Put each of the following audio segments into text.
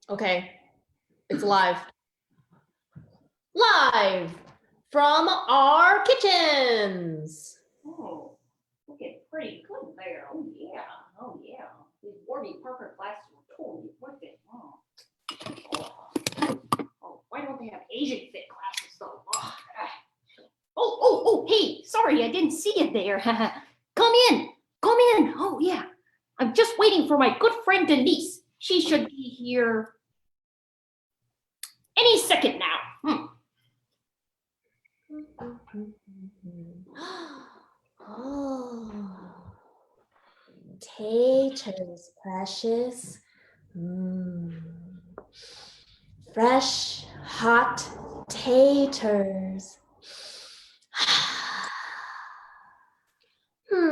Okay, it's live. Live from our kitchens. Oh, looking pretty good there. Oh yeah, oh yeah. These Warby Parker glasses were totally worth it. Oh, why don't they have Asian fit glasses though? Oh, hey, sorry, I didn't see you there. Come in. Oh yeah, I'm just waiting for my good friend Denise. She should be here any second now. Oh, taters, precious. Fresh, hot taters. I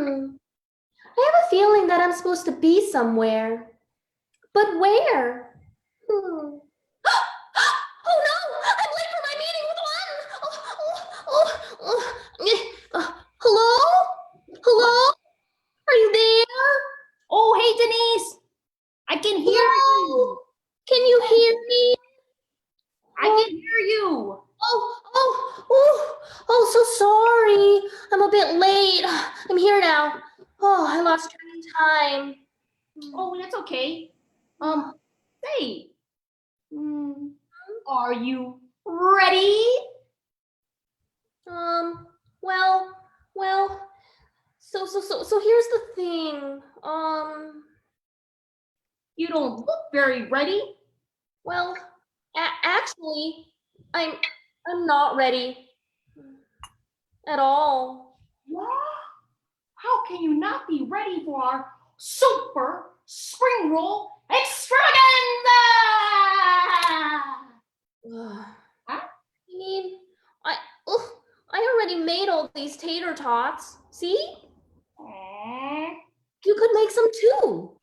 have a feeling that I'm supposed to be somewhere. But where? Oh no! I'm late for my meeting with one! Hello? Hello? Are you there? Oh, hey, Denise. I can hear you. Can you hear me? I can hear you. Oh, so sorry. I'm a bit late. I'm here now. Oh, I lost track of time. Oh, that's okay. Say, are you ready? Well, so here's the thing. You don't look very ready. Well, actually, I'm not ready at all. What? How can you not be ready for our super spring roll extravaganza? Huh? I mean, I already made all these tater tots. See? You could make some too.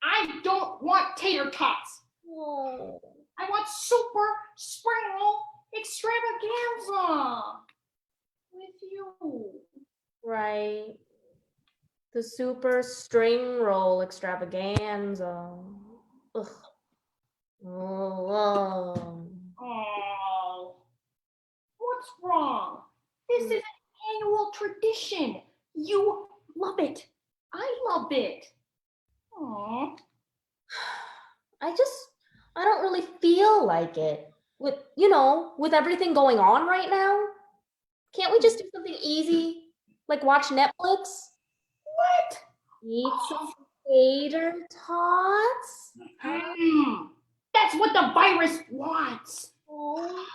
I don't want tater tots. Oh. I want super spring roll extravaganza with you. Right. The super string roll extravaganza. Ugh. Oh. Oh, what's wrong? This is an annual tradition. You love it. I love it. Aww. I don't really feel like it. With everything going on right now. Can't we just do something easy? Like watch Netflix? What? Eat some tater tots? That's what the virus wants. Oh.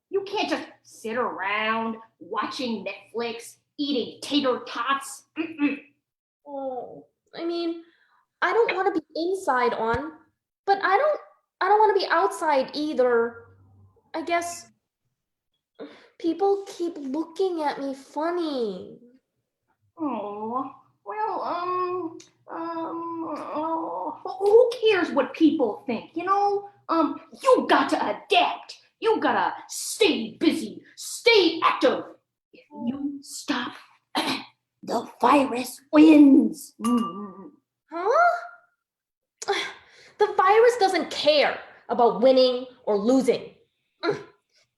You can't just sit around watching Netflix, eating tater tots. Oh, I mean, I don't want to be inside on, but I don't want to be outside either. I guess people keep looking at me funny. Oh, well, who cares what people think, you got to adapt. You gotta stay busy, stay active. If you stop, the virus wins. Huh? The virus doesn't care about winning or losing.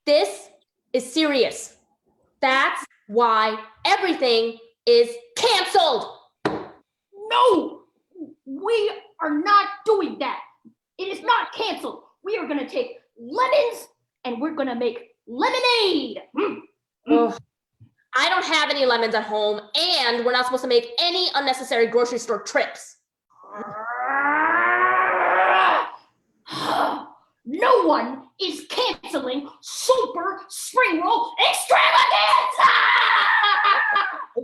This is serious. That's why everything is canceled. No, we are not doing that. It is not canceled. We are gonna take lemons and we're gonna make lemonade. I don't have any lemons at home, and we're not supposed to make any unnecessary grocery store trips. No one is canceling Super Spring Roll Extravaganza!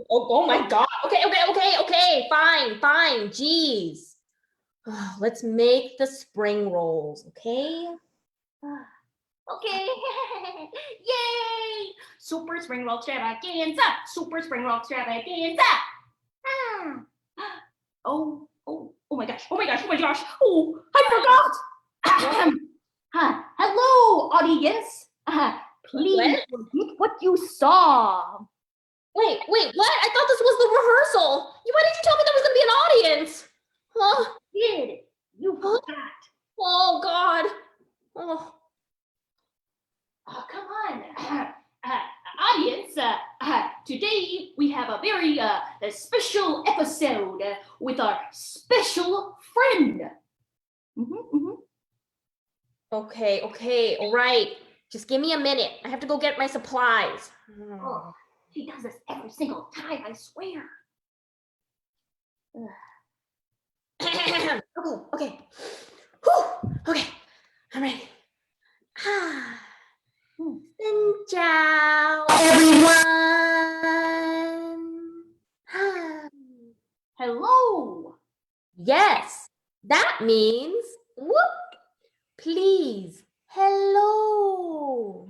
Oh my God. Okay. Fine. Jeez. Let's make the spring rolls, okay? Okay. Yay! Super Spring Roll Extravaganza! Super Spring Roll Extravaganza! Oh my gosh. Oh, I forgot. Hello, audience. Please repeat what you saw. Wait, what? I thought this was the rehearsal. Why didn't you tell me there was going to be an audience? Huh? Did you forgot? a special episode with our special friend. Okay, all right. Just give me a minute. I have to go get my supplies. Oh, he does this every single time, I swear. Okay. Whew. Okay, I'm ready. Xin chào, everyone. Hello. Yes, that means whoop. Please, hello.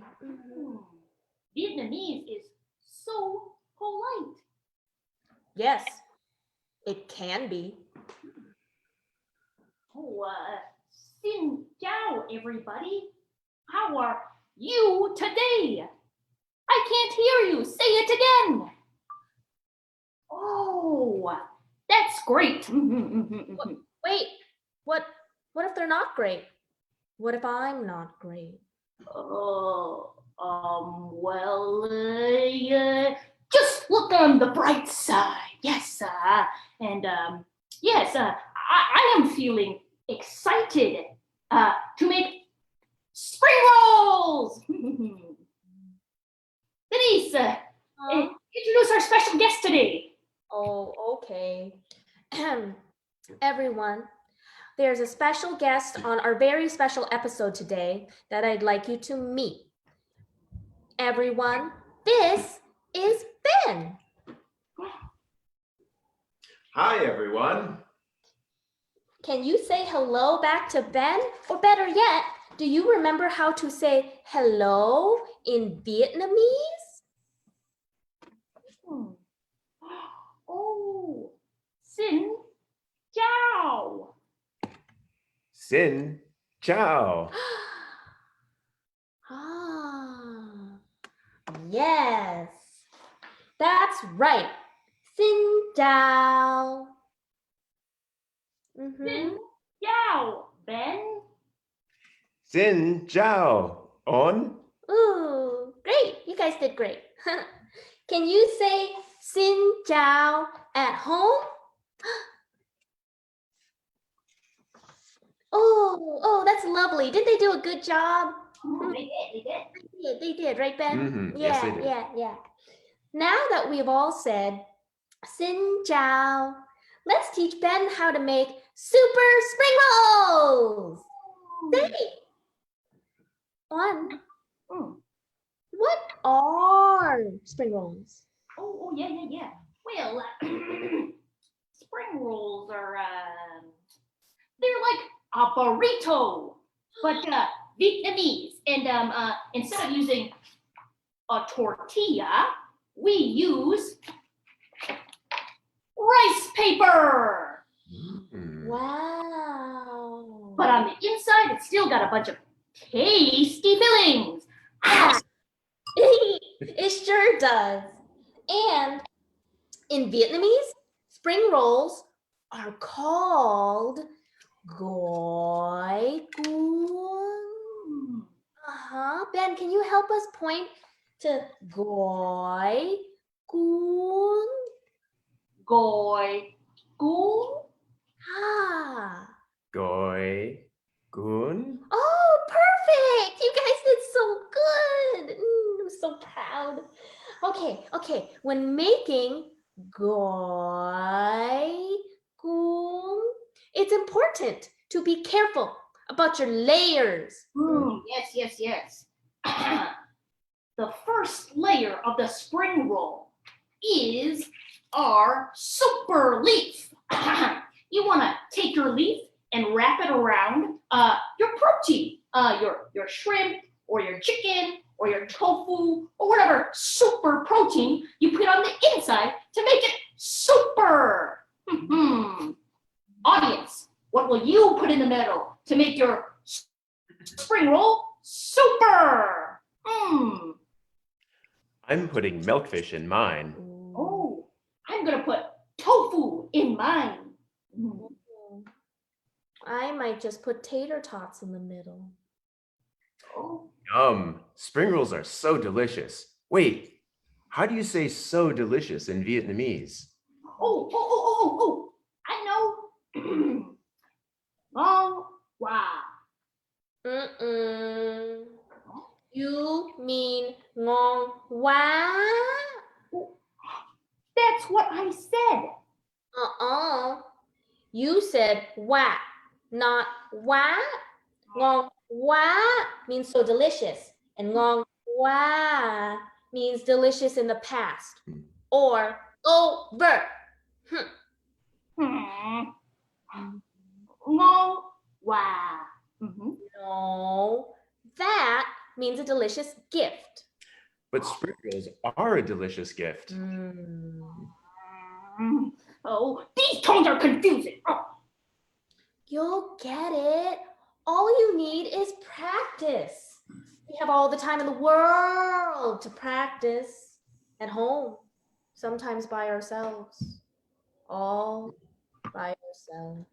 Vietnamese is so polite. Yes, it can be. Oh, xin chào, everybody. How are you today? I can't hear you. Say it again. Oh, that's great. Wait, what if they're not great? What if I'm not great? Well, just look on the bright side. Yes, and yes, I am feeling excited to make spring rolls. Denise, introduce our special guest today. Oh, okay. Everyone, there's a special guest on our very special episode today that I'd like you to meet. Everyone, this is Ben. Hi, everyone. Can you say hello back to Ben? Or better yet, do you remember how to say hello in Vietnamese? Oh, xin chào. Xin chào. Yes, that's right. Xin chào. Xin chào, Ben. Xin chào, On. Ooh, great. You guys did great. Can you say xin chào at home? Oh, that's lovely. Did they do a good job? They did. They did, right, Ben? Mm-hmm. Yeah, Yes, they did. Yeah. Now that we've all said xin chào, let's teach Ben how to make super spring rolls. Say, One, what are spring rolls? Oh, yeah. Well, spring rolls are, they're like a burrito, but Vietnamese. And instead of using a tortilla, we use rice paper. Wow. But on the inside, it's still got a bunch of tasty fillings. It sure does. And in Vietnamese, spring rolls are called gói cuốn. Ben, can you help us point to gói cuốn? Gói cuốn. Gói cuốn. Oh, perfect! You guys did so good. I'm so proud. Okay. When making gói cuốn, it's important to be careful about your layers. Yes. The first layer of the spring roll is our super leaf. You want to take your leaf and wrap it around your protein, your shrimp or your chicken or your tofu or whatever super protein you put on the inside to make it super. Audience, what will you put in the middle to make your spring roll super? I'm putting milkfish in mine. Oh, I'm gonna put tofu in mine. I might just put tater tots in the middle. Oh. Yum. Spring rolls are so delicious. Wait, How do you say so delicious in Vietnamese? Oh, I know. Oh, wow. Mm-mm. You mean ngon quá? That's what I said. You said wha, not wá. Ngon quá means so delicious, and ngon quá means delicious in the past or over. No, wow. Mhm. No, that means a delicious gift. But sprinkles are a delicious gift. Oh, these tones are confusing. Oh. You'll get it. All you need is practice. We have all the time in the world to practice at home, sometimes by ourselves, all by ourselves.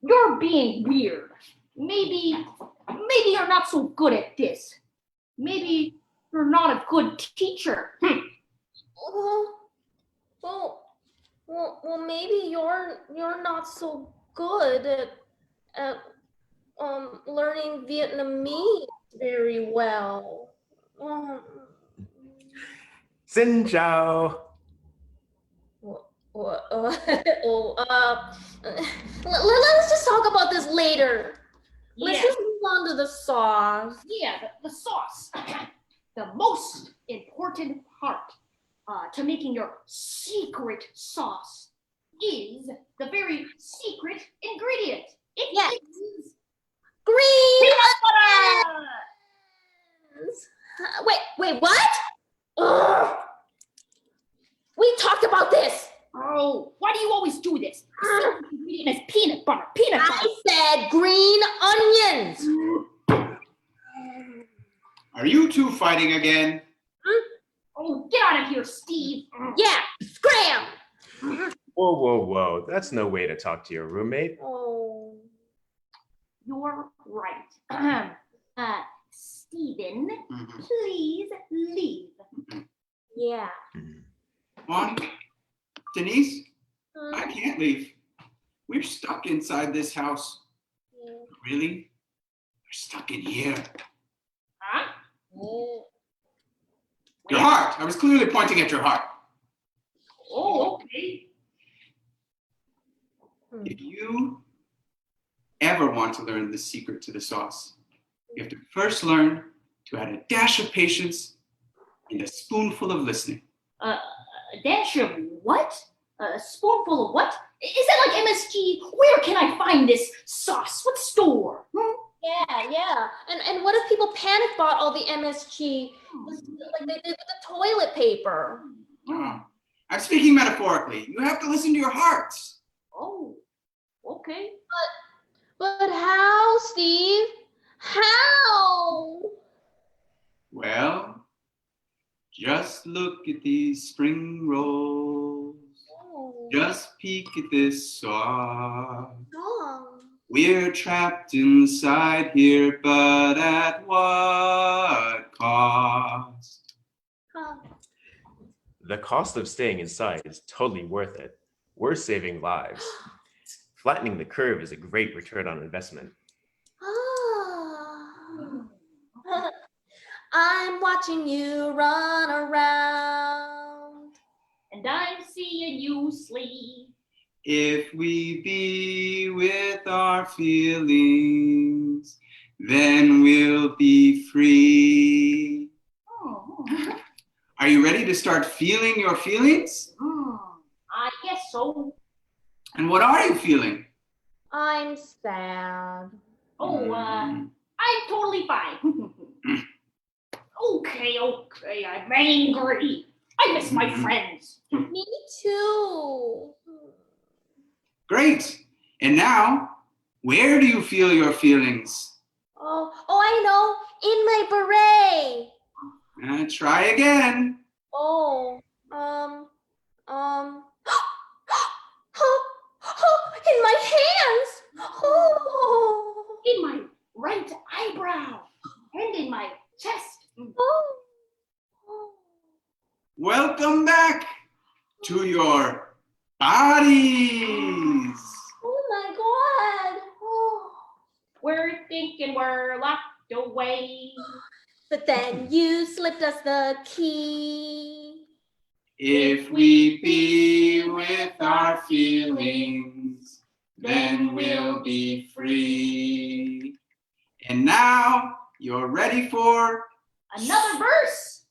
You're being weird. Maybe you're not so good at this. Maybe you're not a good teacher. Well, maybe you're not so good at learning Vietnamese very well. Xin chào. Let's just talk about this later. Let's Yeah. just move on to the sauce. Yeah, the sauce. The most important part to making your secret sauce is the very secret ingredient. It is Green peanut butter. onions. Wait, what? Ugh. We talked about this. Oh, why do you always do this? The secret ingredient is peanut butter. Peanut butter. I said green onions. Are you two fighting again? Oh, get out of here, Steve. Yeah, scram. Whoa. That's no way to talk to your roommate. Oh. You're right. Steven, please leave. Yeah. On? Denise? I can't leave. We're stuck inside this house. Really? We're stuck in here. Huh? Your heart. I was clearly pointing at your heart. Oh, okay. If you ever want to learn the secret to the sauce, you have to first learn to add a dash of patience and a spoonful of listening. A dash of what? A spoonful of what? Is that like MSG? Where can I find this sauce? What store? Yeah. And what if people panic bought all the MSG like they did with the toilet paper? I'm speaking metaphorically. You have to listen to your hearts. Oh, okay. But how, Steve? How? Well, just look at these spring rolls. Just peek at this sauce. We're trapped inside here, but at what cost? The cost of staying inside is totally worth it. We're saving lives. Flattening the curve is a great return on investment. I'm watching you run around. And I'm seeing you sleep. If we be with our feelings, then we'll be free. Oh. Are you ready to start feeling your feelings? I guess so. And what are you feeling? I'm sad. Oh, I'm totally fine. Okay, I'm angry. I miss my friends. Me too. Great. And now, where do you feel your feelings? Oh, I know. In my beret. Try again. Oh, in my hands. Oh. In my right eyebrow. And in my chest. Oh. cheese. Oh my God. Oh. We're thinking we're locked away. But then you slipped us the key. If we be with our feelings, then we'll be free. And now you're ready for Another verse.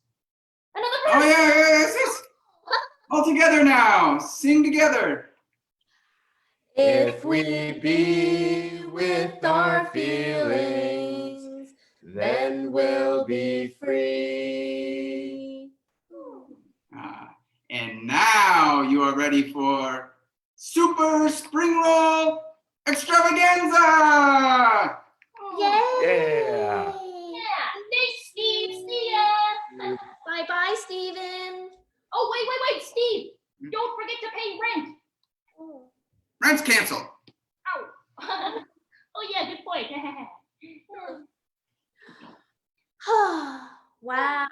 Another verse. Oh yeah, yes. All together now. Sing together. If we be with our feelings, then we'll be free. And now you are ready for Super Spring Roll Extravaganza. Yay! Yeah. Yeah. Thanks, Steve. See ya. Bye-bye, Steven. Oh, wait, Steve. Don't forget to pay rent. Rent's canceled. Ow. Oh, yeah, good point. Wow.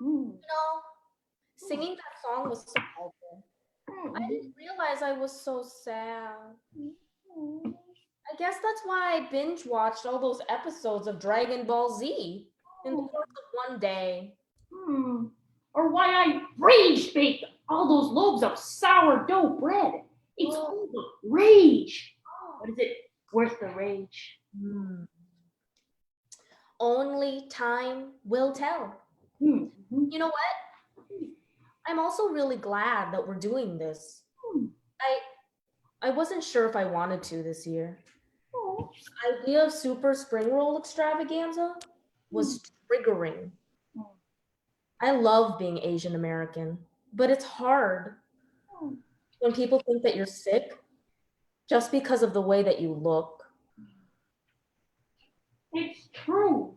Hmm. Singing that song was so helpful. I didn't realize I was so sad. I guess that's why I binge watched all those episodes of Dragon Ball Z in the course of one day. Or why I rage baked all those loaves of sourdough bread. It's all the rage. But is it worth the rage? Only time will tell. You You know what? I'm also really glad that we're doing this. I wasn't sure if I wanted to this year. The idea of Super Spring Roll Extravaganza was triggering. I love being Asian American, but it's hard when people think that you're sick just because of the way that you look. It's true.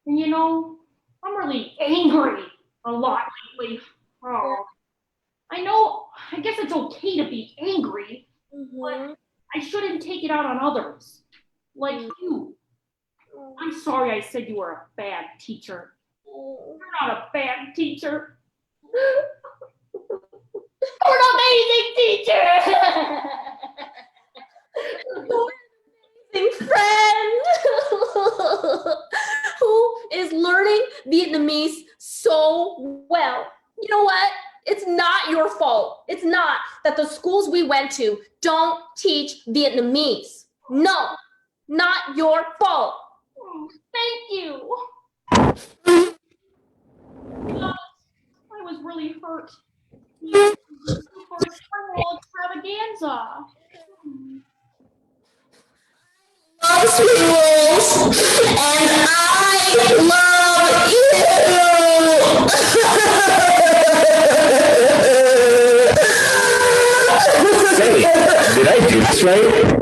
And you know, I'm really angry a lot lately. Oh, I know, I guess it's okay to be angry, but I shouldn't take it out on others. Like you. I'm sorry I said you were a bad teacher. You're not a bad teacher. You're an amazing teacher. Friend who is learning Vietnamese so well. You know what? It's not your fault. It's not that the schools we went to don't teach Vietnamese. No, not your fault. Thank you. I was really hurt. Super Spring Roll Extravaganza. Love sweet rolls, and I love you. Say, did I do this right?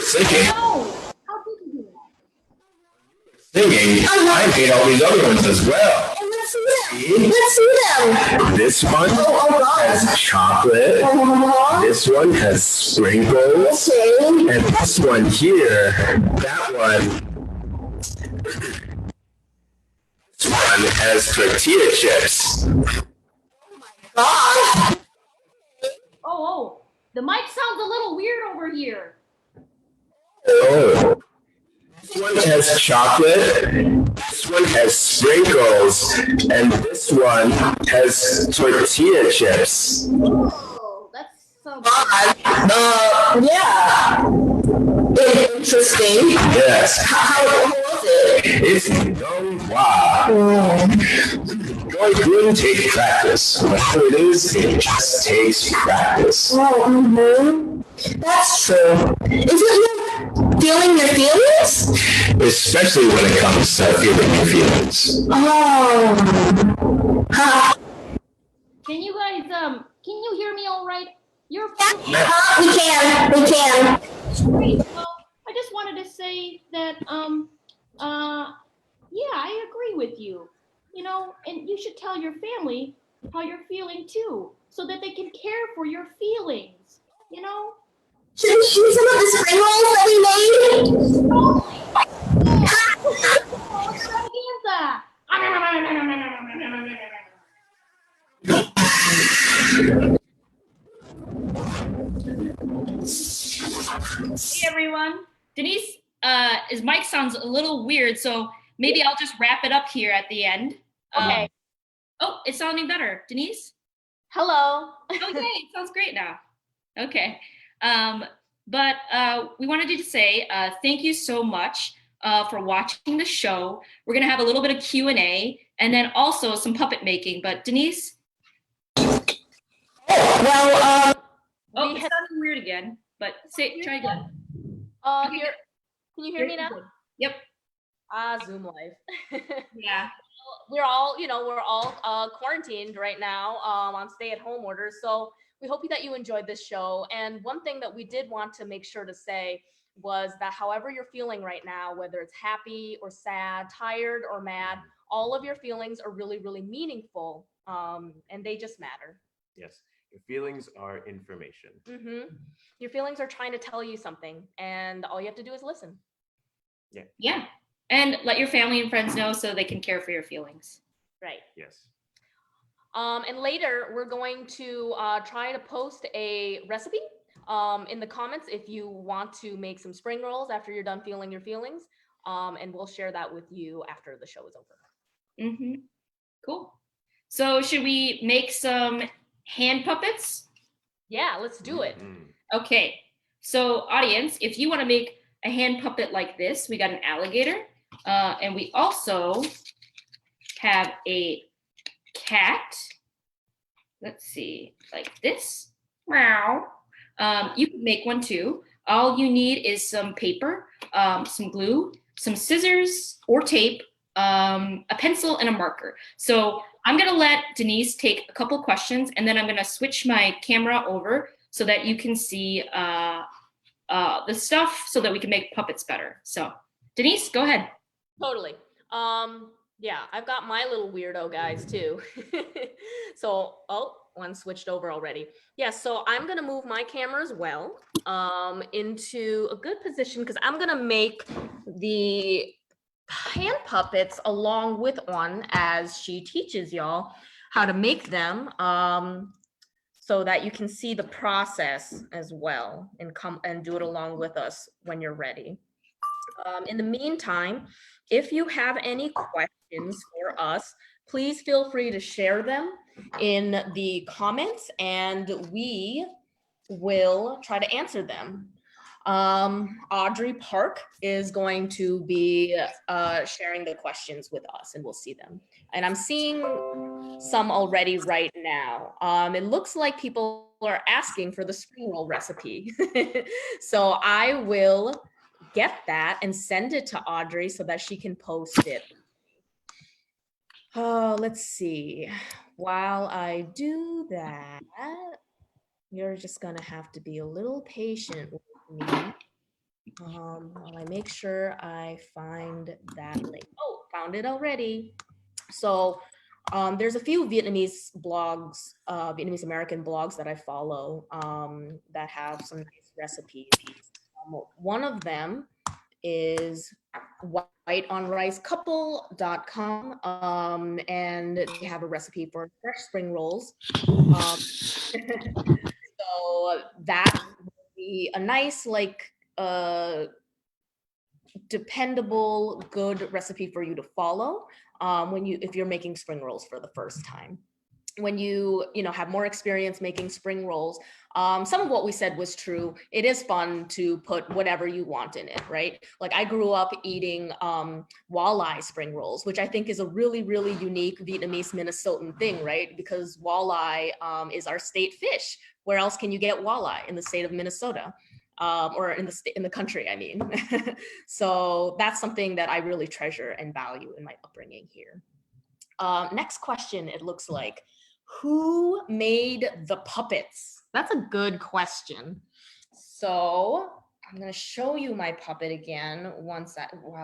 Singing. No! How did you do that? Singing. I made all these other ones as well. Let's see them. This one has chocolate. This one has sprinkles. And this one here, that one. This one has tortilla chips. Oh, the mic sounds a little weird over here. Oh. This one has chocolate, this one has sprinkles, and this one has tortilla chips. Oh, that's so Yeah. Interesting. Yes. How was it? It's wow. Going to take practice. Whatever it is, it just takes practice. That's true. Is it like feeling your feelings? Especially when it comes to feeling your feelings. Can you guys, can you hear me all right? You're We can. great. Well, I just wanted to say that, yeah, I agree with you. you know, and you should tell your family how you're feeling too, so that they can care for your feelings, you know? Should we eat some of the spring rolls that we made? Hey everyone. Denise, his mic sounds a little weird, so maybe I'll just wrap it up here at the end. Okay. Oh, it's sounding better. Denise? Hello. Oh, yay, it sounds great now. Okay. But we wanted to say thank you so much for watching the show. We're going to have a little bit of Q&A and then also some puppet making. But Denise? Well, Oh, it's sounding weird again, but try again. Here, can you hear me now? Yep. Zoom life. Yeah. We're all, we're all quarantined right now on stay-at-home orders. So we hope that you enjoyed this show. And one thing that we did want to make sure to say was that however you're feeling right now, whether it's happy or sad, tired or mad, all of your feelings are really, really meaningful, and they just matter. Yes, your feelings are information. Your feelings are trying to tell you something, and all you have to do is listen. Yeah. And let your family and friends know so they can care for your feelings. Right. Yes. And later, we're going to try to post a recipe in the comments if you want to make some spring rolls after you're done feeling your feelings. And we'll share that with you after the show is over. Cool. So should we make some hand puppets? Yeah, let's do it. Okay. So audience, if you want to make a hand puppet like this, we got an alligator. And we also have a cat. Let's see, like this. Meow. You can make one too. All you need is some paper, some glue, some scissors or tape, a pencil, and a marker. So I'm gonna let Denise take a couple questions, and then I'm gonna switch my camera over so that you can see the stuff so that we can make puppets better. So Denise, go ahead. Totally. Yeah, I've got my little weirdo guys too. So, one switched over already. Yeah, so I'm gonna move my camera as well into a good position because I'm gonna make the hand puppets along with one as she teaches y'all how to make them, so that you can see the process as well and come and do it along with us when you're ready. In the meantime, if you have any questions for us, please feel free to share them in the comments and we will try to answer them. Audrey Park is going to be sharing the questions with us and we'll see them. And I'm seeing some already right now. It looks like people are asking for the spring roll recipe. So I will get that and send it to Audrey so that she can post it. Let's see. While I do that, you're just gonna have to be a little patient with me while I make sure I find that link. Oh, found it already. So there's a few Vietnamese blogs, Vietnamese American blogs that I follow that have some nice recipes. One of them is whiteonricecouple.com, and they have a recipe for fresh spring rolls. So that would be a nice, like, dependable, good recipe for you to follow if you're making spring rolls for the first time. When you have more experience making spring rolls, some of what we said was true. It is fun to put whatever you want in it, right? Like I grew up eating walleye spring rolls, which I think is a really, really unique Vietnamese Minnesotan thing, right? Because walleye is our state fish. Where else can you get walleye? In the state of Minnesota, or in the country, I mean. So that's something that I really treasure and value in my upbringing here. Next question, it looks like. Who made the puppets? That's a good question. So I'm going to show you my puppet again while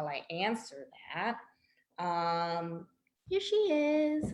I answer that. Here she is.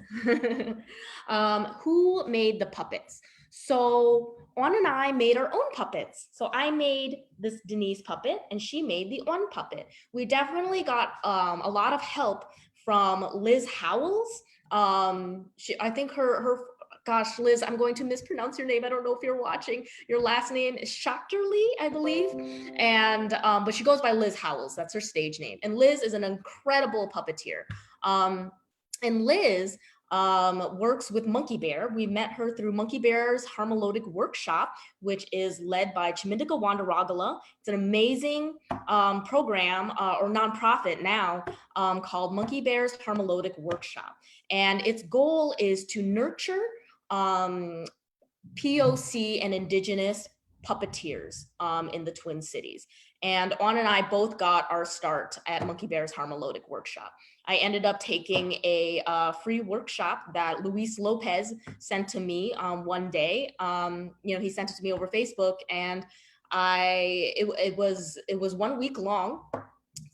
Who made the puppets? So Oanh and I made our own puppets. So I made this Denise puppet and she made the Oanh puppet. We definitely got a lot of help from Liz Howells. I think her gosh, Liz, I'm going to mispronounce your name. I don't know if you're watching. Your last name is Shakterly, I believe. And but she goes by Liz Howells. That's her stage name. And Liz is an incredible puppeteer. And Liz works with Monkey Bear. We met her through Monkey Bear's Harmolodic Workshop, which is led by Chimindika Wandaragala. It's an amazing program or nonprofit now called Monkey Bear's Harmolodic Workshop. And its goal is to nurture POC and Indigenous puppeteers in the Twin Cities. And Oanh and I both got our start at Monkey Bear's Harmolodic Workshop. I ended up taking a free workshop that Luis Lopez sent to me one day. He sent it to me over Facebook, and it was 1 week long,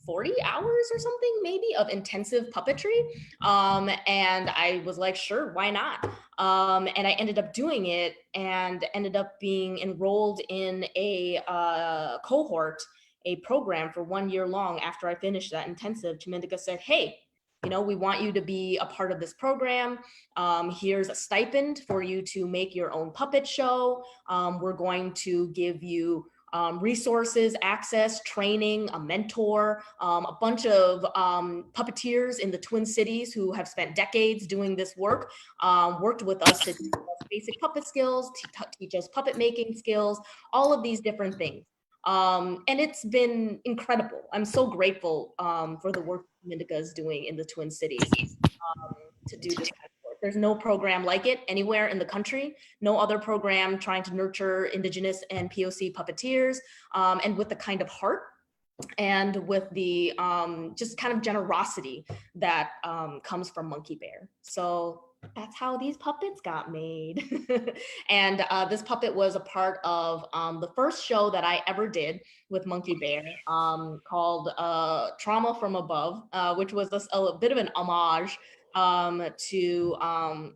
40 hours or something maybe of intensive puppetry. And I was like, sure, why not? And I ended up doing it and ended up being enrolled in a cohort, a program for 1 year long. After I finished that intensive, Chimindika said, hey, we want you to be a part of this program. Here's a stipend for you to make your own puppet show. We're going to give you resources, access, training, a mentor, a bunch of puppeteers in the Twin Cities who have spent decades doing this work, worked with us to teach us basic puppet skills, teach us puppet making skills, all of these different things. And it's been incredible. I'm so grateful for the work Chimindika is doing in the Twin Cities to do this kind of work. There's no program like it anywhere in the country, no other program trying to nurture Indigenous and POC puppeteers, and with the kind of heart and with the just kind of generosity that comes from Monkey Bear. So that's how these puppets got made. And this puppet was a part of the first show that I ever did with Monkey Bear called Trauma from Above, which was a bit of an homage to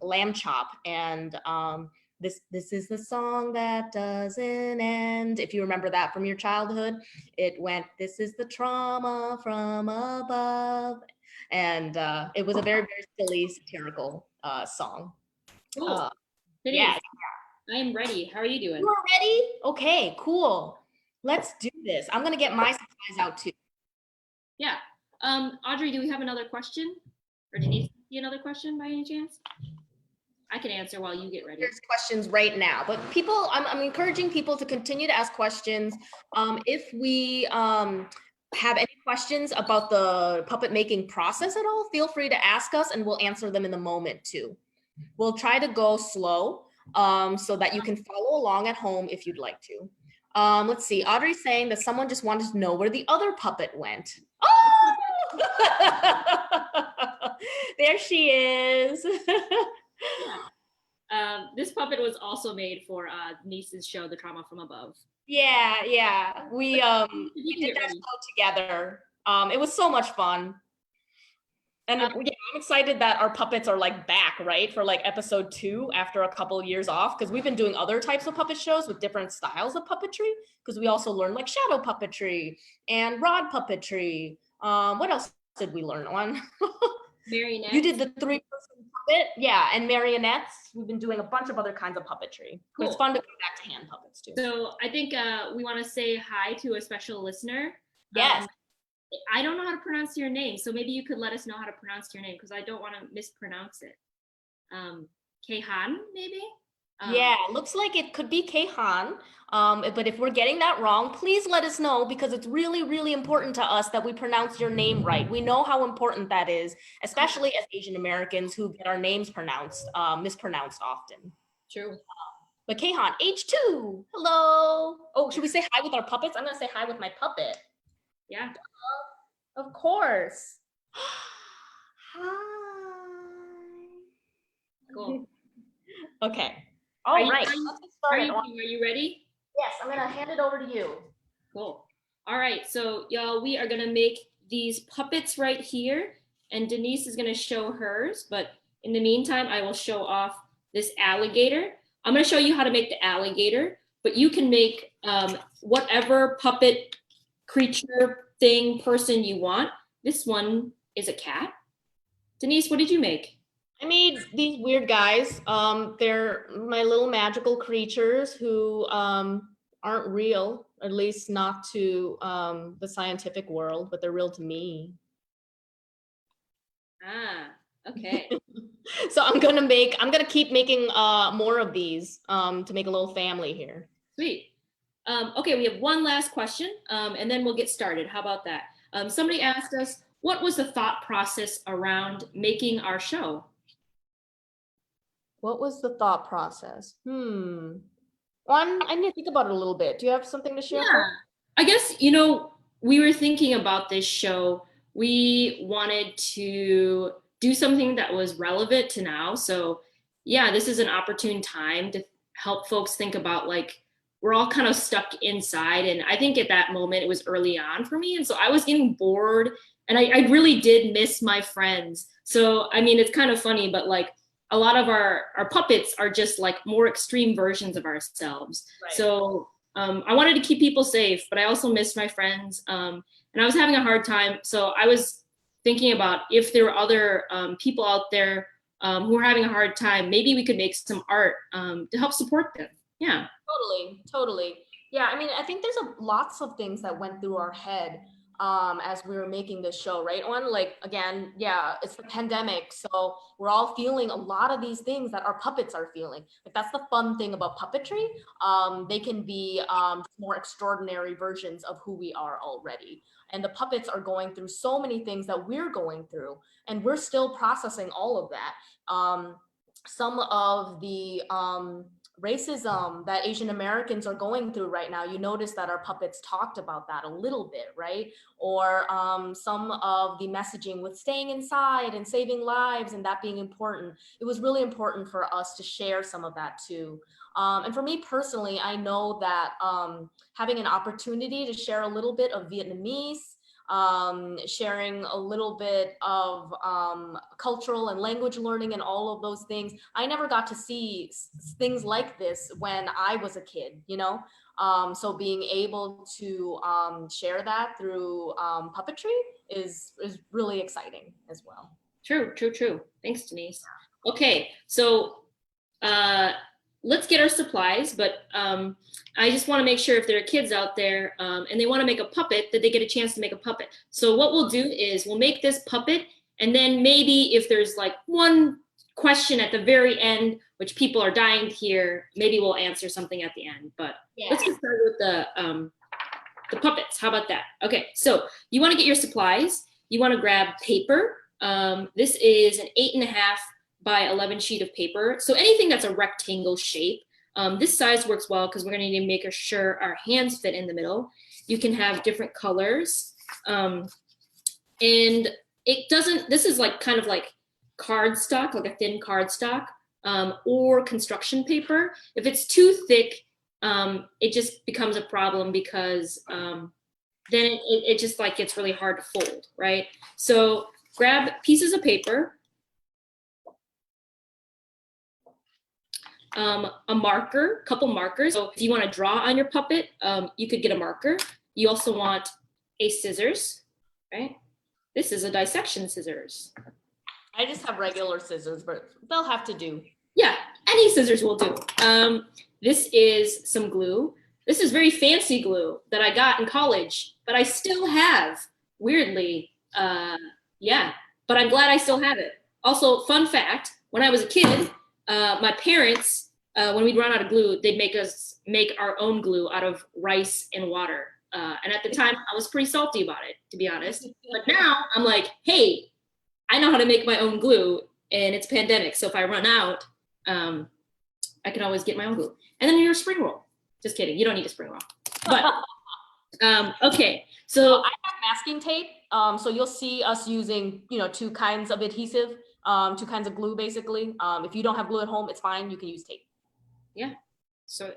Lamb Chop. And this is the song that doesn't end. If you remember that from your childhood, it went, this is the trauma from above. And it was a very, very silly, satirical song. Cool. Yeah. I am ready. How are you doing? You are ready? Okay, cool. Let's do this. I'm gonna get my supplies out too. Yeah. Audrey, do we have another question? Or Denise, another question by any chance? I can answer while you get ready. There's questions right now, but people, I'm encouraging people to continue to ask questions. If we have any questions about the puppet making process at all, feel free to ask us and we'll answer them in the moment too. We'll try to go slow so that you can follow along at home if you'd like to. Let's see, Audrey's saying that someone just wanted to know where the other puppet went. Oh! There she is. This puppet was also made for Denise's show, The Trauma from Above. Yeah. We did that show together. It was so much fun. And I'm excited that our puppets are like back, right? For like episode 2 after a couple years off, because we've been doing other types of puppet shows with different styles of puppetry, because we also learned like shadow puppetry and rod puppetry. What else did we learn on? Marionettes. You did the 3-person puppet, yeah, and marionettes. We've been doing a bunch of other kinds of puppetry. Cool. It's fun to go back to hand puppets too. So I think we want to say hi to a special listener. Yes. I don't know how to pronounce your name, so maybe you could let us know how to pronounce your name, because I don't want to mispronounce it. Keihan, maybe? Yeah, looks like it could be Keihan. But if we're getting that wrong, please let us know, because it's really, really important to us that we pronounce your name right. We know how important that is, especially as Asian Americans who get our names mispronounced often. True. But Keihan, H2, hello. Oh, should we say hi with our puppets? I'm gonna say hi with my puppet. Yeah. Of course. Hi. Cool. Okay. All right. Let's get started. Are you ready? Yes, I'm gonna hand it over to you. Cool. All right. So y'all, we are gonna make these puppets right here. and Denise is going to show hers. But in the meantime, I will show off this alligator. I'm going to show you how to make the alligator, but you can make whatever puppet creature, thing, person you want. This one is a cat. Denise, what did you make? I made these weird guys. They're my little magical creatures who aren't real, at least not to the scientific world, but they're real to me. Ah, okay. So I'm gonna keep making more of these to make a little family here. Sweet. Okay, we have one last question, and then we'll get started. How about that? Somebody asked us, what was the thought process around making our show? What was the thought process? Well, I need to think about it a little bit. Do you have something to share? Yeah, I guess, we were thinking about this show. We wanted to do something that was relevant to now. So yeah, this is an opportune time to help folks think about, like, we're all kind of stuck inside. And I think at that moment, it was early on for me. And so I was getting bored, and I really did miss my friends. So, I mean, it's kind of funny, but like a lot of our puppets are just like more extreme versions of ourselves. Right. So I wanted to keep people safe, but I also missed my friends. And I was having a hard time. So I was thinking about if there were other people out there who are having a hard time, maybe we could make some art to help support them. Yeah. Totally. Yeah, I mean, I think there's lots of things that went through our head as we were making this show, right? Like, again, yeah, it's the pandemic. So we're all feeling a lot of these things that our puppets are feeling. Like, that's the fun thing about puppetry. They can be more extraordinary versions of who we are already. And the puppets are going through so many things that we're going through, and we're still processing all of that. Some of the racism that Asian Americans are going through right now, you notice that our puppets talked about that a little bit, right? Or some of the messaging with staying inside and saving lives and that being important. It was really important for us to share some of that too. And for me personally, I know that having an opportunity to share a little bit of Vietnamese, sharing a little bit of cultural and language learning and all of those things. I never got to see things like this when I was a kid, so being able to share that through puppetry is really exciting as well. True. Thanks, Denise. Okay, so let's get our supplies, but I just want to make sure if there are kids out there and they want to make a puppet, that they get a chance to make a puppet. So what we'll do is we'll make this puppet, and then maybe if there's like one question at the very end, which people are dying to hear, maybe we'll answer something at the end. But yeah, let's get started with the puppets. How about that? Okay, so you want to get your supplies. You want to grab paper. This is an 8.5 by 11 sheet of paper. So anything that's a rectangle shape. This size works well because we're going to need to make sure our hands fit in the middle. You can have different colors. And it doesn't, this is like kind of like cardstock, like a thin cardstock, or construction paper. If it's too thick, it just becomes a problem because then it just like gets really hard to fold, right? So grab pieces of paper, a marker, couple markers. So if you want to draw on your puppet, you could get a marker. You also want a scissors, right? This is a dissection scissors. I just have regular scissors, but they'll have to do. Yeah, any scissors will do. This is some glue. This is very fancy glue that I got in college, but I still have, weirdly. Yeah, but I'm glad I still have it. Also, fun fact, when I was a kid, my parents, when we'd run out of glue, they'd make us make our own glue out of rice and water. And at the time, I was pretty salty about it, to be honest. But now I'm like, hey, I know how to make my own glue, and it's pandemic. So if I run out, I can always get my own glue. And then your spring roll. Just kidding. You don't need a spring roll. But okay. So I have masking tape. So you'll see us using, two kinds of adhesive, two kinds of glue, basically. If you don't have glue at home, it's fine. You can use tape. Yeah. So,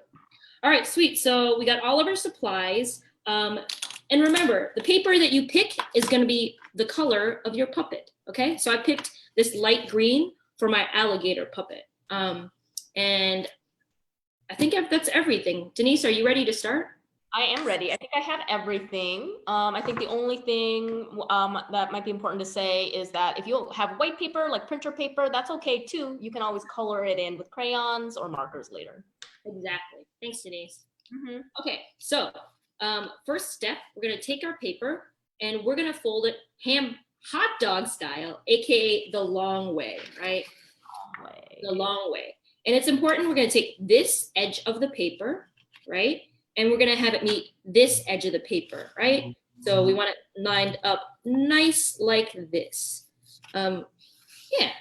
all right, sweet. So we got all of our supplies. And remember, the paper that you pick is going to be the color of your puppet. Okay, so I picked this light green for my alligator puppet. And I think that's everything. Denise, are you ready to start? I am ready. I think I have everything. I think the only thing that might be important to say is that if you have white paper, like printer paper, that's okay too. You can always color it in with crayons or markers later. Exactly. Thanks, Denise. Mm-hmm. Okay, so first step, we're gonna take our paper and we're gonna fold it hot dog style, aka the long way, right? The long way. And it's important, we're gonna take this edge of the paper, right? And we're gonna have it meet this edge of the paper, right? So we want it lined up nice like this. Yeah.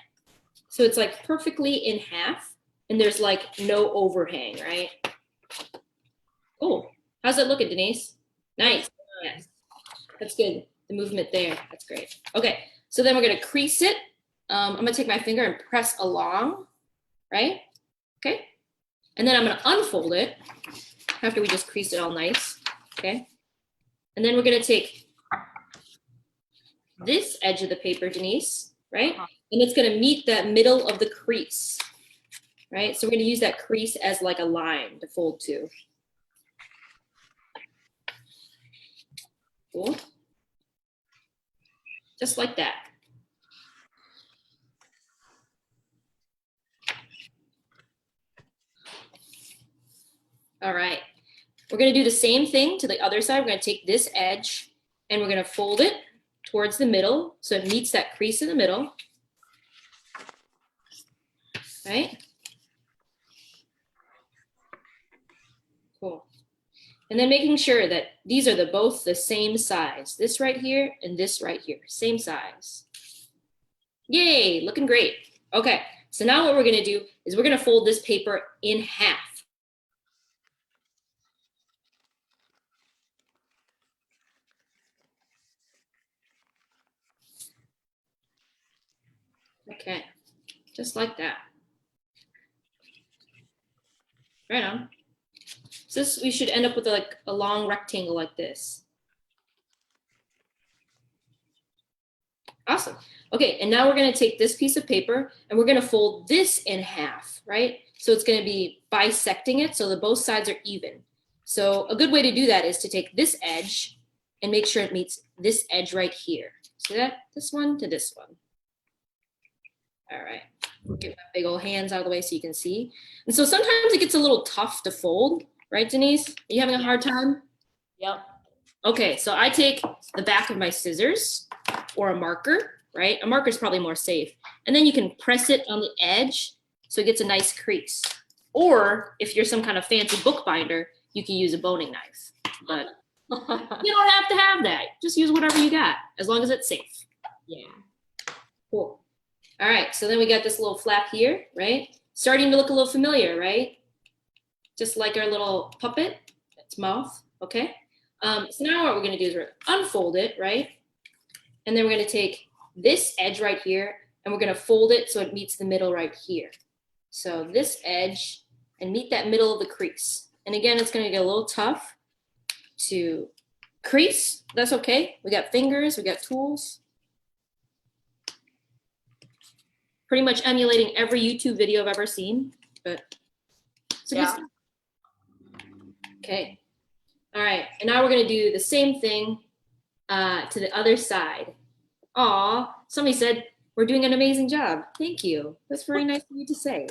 So it's like perfectly in half and there's like no overhang, right? Cool. How's it looking, Denise? Nice. Yes. That's good. The movement there. That's great. Okay. So then we're gonna crease it. I'm gonna take my finger and press along, right? Okay. And then I'm gonna unfold it after we just creased it all nice, okay? And then we're gonna take this edge of the paper, Denise, right? And it's gonna meet that middle of the crease, right? So we're gonna use that crease as like a line to fold to. Cool. Just like that. All right. We're gonna do the same thing to the other side. We're gonna take this edge and we're gonna fold it towards the middle so it meets that crease in the middle, right? Cool. And then making sure that these are both the same size. This right here and this right here, same size. Yay, looking great. Okay, so now what we're gonna do is we're gonna fold this paper in half. Okay, just like that. Right on. So this, we should end up with like a long rectangle like this. Awesome. Okay, and now we're gonna take this piece of paper and we're gonna fold this in half, right? So it's gonna be bisecting it so that both sides are even. So a good way to do that is to take this edge and make sure it meets this edge right here. See that? This one to this one. All right, get my big old hands out of the way so you can see. And so sometimes it gets a little tough to fold, right, Denise? Are you having a hard time? Yep. Okay, so I take the back of my scissors or a marker, right? A marker is probably more safe. And then you can press it on the edge so it gets a nice crease. Or if you're some kind of fancy bookbinder, you can use a boning knife. But you don't have to have that. Just use whatever you got, as long as it's safe. Yeah. Cool. All right, so then we got this little flap here, right? Starting to look a little familiar, right? Just like our little puppet, its mouth, okay? So now what we're gonna do is we're gonna unfold it, right? And then we're gonna take this edge right here and we're gonna fold it so it meets the middle right here. So this edge and meet that middle of the crease. And again, it's gonna get a little tough to crease. That's okay. We got fingers, we got tools. Pretty much emulating every YouTube video I've ever seen, but it's a good start. Okay. All right, and now we're gonna do the same thing to the other side. Aw, somebody said, we're doing an amazing job. Thank you. That's very nice of you to say.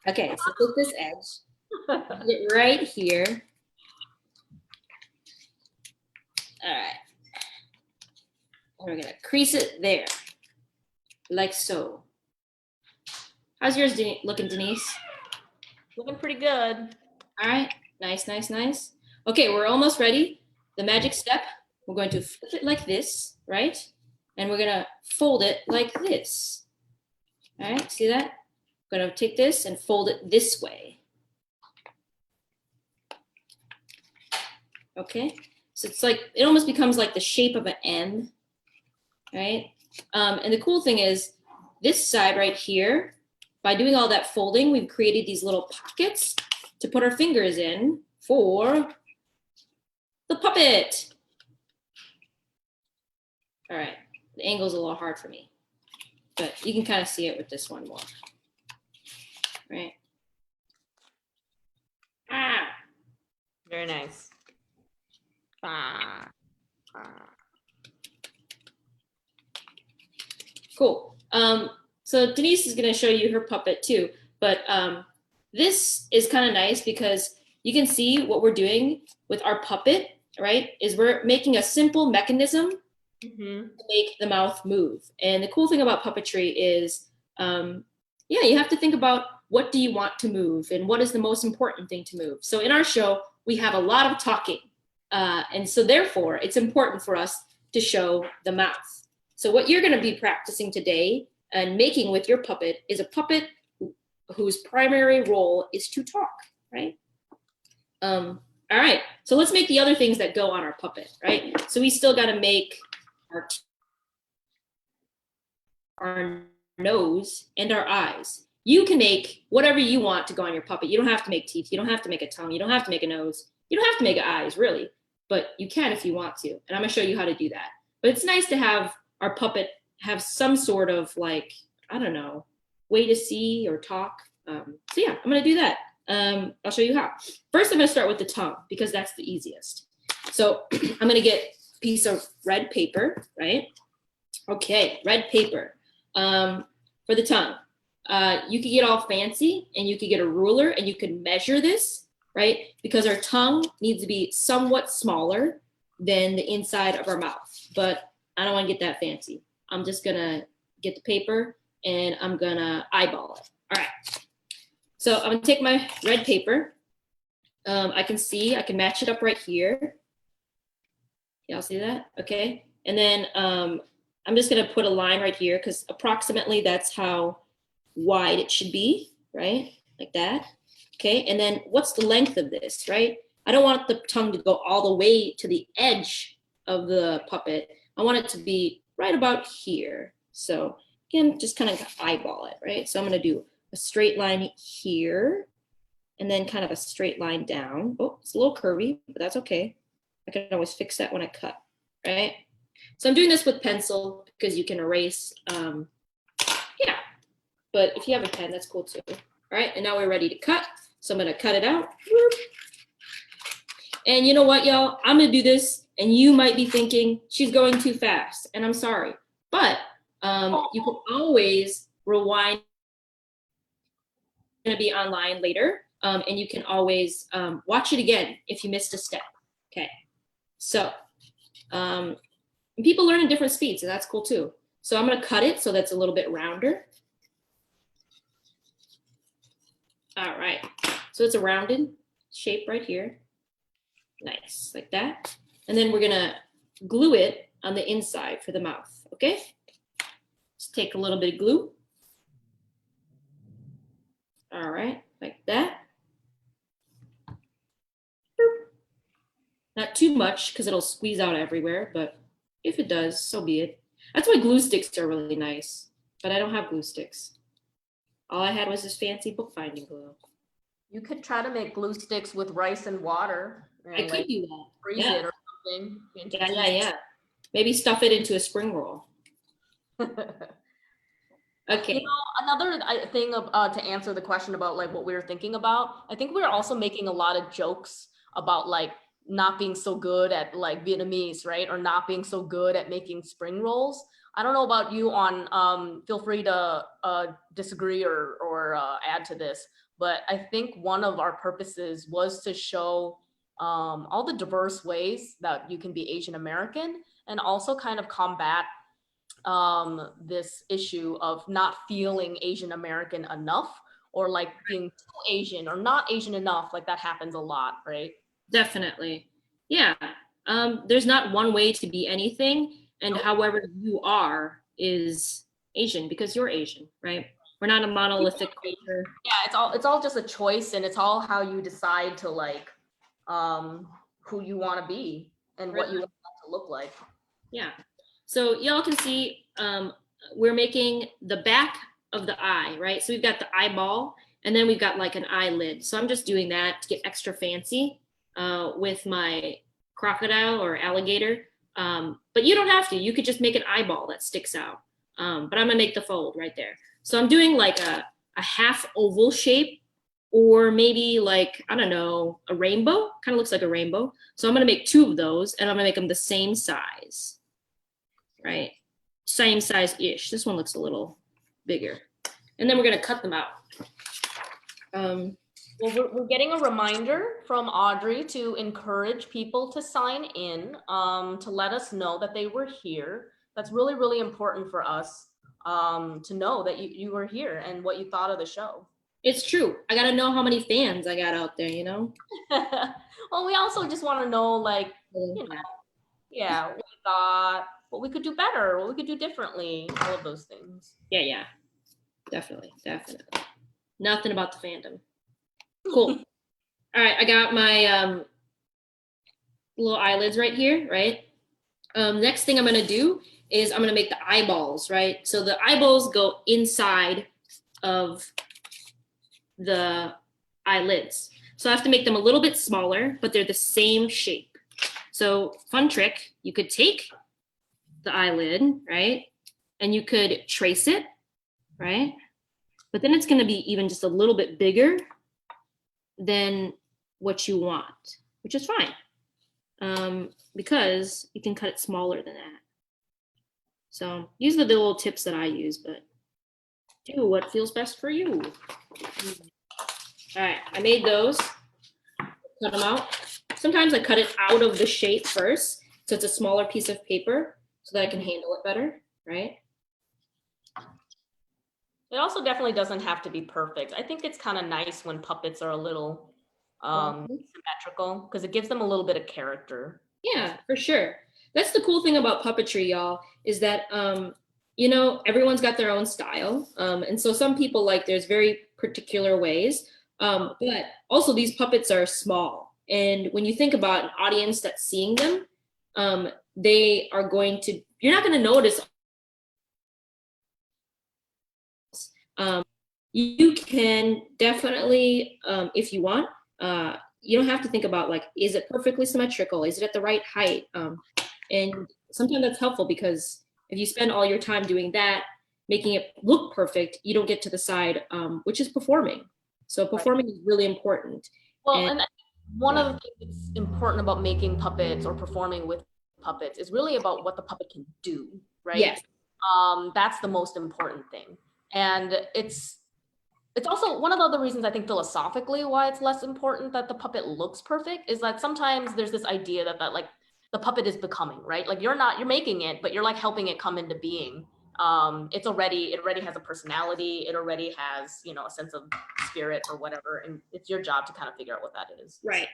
Okay, so put this edge, put it right here. All right. And we're gonna crease it there, like so. How's yours looking, Denise? Looking pretty good. All right, nice, nice, nice. Okay, we're almost ready. The magic step, we're going to flip it like this, right? And we're gonna fold it like this. All right, see that? I'm gonna take this and fold it this way. Okay, so it's like, it almost becomes like the shape of an N, right? And the cool thing is, this side right here, by doing all that folding, we've created these little pockets to put our fingers in for the puppet. All right, the angle's a little hard for me. but you can kind of see it with this one more, right? Ah, Very nice. Ah. Ah. cool. So Denise is going to show you her puppet too, but this is kind of nice because you can see what we're doing with our puppet, right? Is we're making a simple mechanism to make the mouth move. And the cool thing about puppetry is, yeah, you have to think about what do you want to move and what is the most important thing to move. So in our show, we have a lot of talking. And so therefore, it's important for us to show the mouth. So what you're going to be practicing today and making with your puppet is a puppet whose primary role is to talk, right? All right, so let's make the other things that go on our puppet, right? So we still got to make our nose and our eyes. You can make whatever you want to go on your puppet. You don't have to make teeth. You don't have to make a tongue. You don't have to make a nose. You don't have to make eyes, really, but you can if you want to. And I'm going to show you how to do that. But it's nice to have our puppet have some sort of like, I don't know, way to see or talk. So yeah, I'm going to do that. I'll show you how. First, I'm going to start with the tongue because that's the easiest. So I'm going to get a piece of red paper, right? Okay, red paper. For the tongue, you could get all fancy and you could get a ruler and you could measure this, right? Because our tongue needs to be somewhat smaller than the inside of our mouth. But I don't want to get that fancy. I'm just going to get the paper and I'm going to eyeball it. All right. So I'm going to take my red paper. I can match it up right here. Y'all see that? Okay. And then I'm just going to put a line right here because approximately that's how wide it should be, right? Like that. Okay. And then what's the length of this, right? I don't want the tongue to go all the way to the edge of the puppet. I want it to be right about here. So again, just kind of eyeball it, right? So I'm going to do a straight line here and then kind of a straight line down. Oh, it's a little curvy, but that's okay. I can always fix that when I cut, right? So I'm doing this with pencil because you can erase, yeah. But if you have a pen, that's cool too. All right, and now we're ready to cut. So I'm gonna cut it out. And you know what, y'all? I'm gonna do this, and you might be thinking she's going too fast, and I'm sorry. But you can always rewind. It's gonna be online later, and you can always watch it again if you missed a step. Okay, so. People learn at different speeds, and that's cool too. So I'm going to cut it so that's a little bit rounder. All right. So it's a rounded shape right here. Nice, like that. And then we're going to glue it on the inside for the mouth, okay? Just take a little bit of glue. All right, like that. Not too much because it'll squeeze out everywhere, but if it does, so be it. That's why glue sticks are really nice, but I don't have glue sticks. All I had was this fancy bookbinding glue. You could try to make glue sticks with rice and water. And I could do that. Freeze it or something. Yeah. Maybe stuff it into a spring roll. Okay. You know, another thing to answer the question about like what we were thinking about, I think we were also making a lot of jokes about like not being so good at like Vietnamese, right? Or not being so good at making spring rolls. I don't know about you on, feel free to disagree or add to this, but I think one of our purposes was to show all the diverse ways that you can be Asian American and also kind of combat this issue of not feeling Asian American enough or like being too Asian or not Asian enough. Like that happens a lot, right? Definitely. Yeah. There's not one way to be anything, and however you are is Asian because you're Asian, right? We're not a monolithic culture. Yeah, it's all just a choice, and it's all how you decide to like who you want to be and what you want to look like. Yeah. So y'all can see we're making the back of the eye, right? So we've got the eyeball and then we've got like an eyelid. So I'm just doing that to get extra fancy with my crocodile or alligator. But you don't have to. You could just make an eyeball that sticks out. but I'm gonna make the fold right there. So I'm doing like a half oval shape, or maybe like, I don't know, a rainbow, kind of looks like a rainbow. So I'm gonna make 2 of those, and I'm gonna make them the same size, right? Same size-ish. This one looks a little bigger. And then we're gonna cut them out. Well, we're getting a reminder from Audrey to encourage people to sign in, to let us know that they were here. That's really, really important for us, to know that you were here and what you thought of the show. It's true. I gotta know how many fans I got out there, you know? Well, we also just want to know, like, you know, yeah, what we thought, what we could do better, what we could do differently, all of those things. Yeah. Definitely. Nothing about the fandom. Cool. All right, I got my little eyelids right here, right? Next thing I'm gonna do is I'm gonna make the eyeballs, right? So the eyeballs go inside of the eyelids. So I have to make them a little bit smaller, but they're the same shape. So fun trick, you could take the eyelid, right? And you could trace it, right? But then it's gonna be even just a little bit bigger than what you want, which is fine, because you can cut it smaller than that. So use the little tips that I use, but do what feels best for you. All right, I made those, cut them out. Sometimes I cut it out of the shape first, so it's a smaller piece of paper so that I can handle it better, right? It also definitely doesn't have to be perfect. I think it's kind of nice when puppets are a little symmetrical, because it gives them a little bit of character. Yeah, for sure. That's the cool thing about puppetry, y'all, is that you know, everyone's got their own style. And so some people, like, there's very particular ways. But also these puppets are small. And when you think about an audience that's seeing them, they are going to, you're not going to notice. You can definitely, if you want, you don't have to think about, like, is it perfectly symmetrical? Is it at the right height? And sometimes that's helpful, because if you spend all your time doing that, making it look perfect, you don't get to the side, which is performing. So performing is really important. Well, and one of the things that's important about making puppets or performing with puppets is really about what the puppet can do, right? Yes. That's the most important thing. And it's also one of the other reasons, I think, philosophically, why it's less important that the puppet looks perfect is that sometimes there's this idea that like the puppet is becoming, right? Like you're making it, but you're like helping it come into being. It already has a personality. It already has, you know, a sense of spirit or whatever. And it's your job to kind of figure out what that is. Right.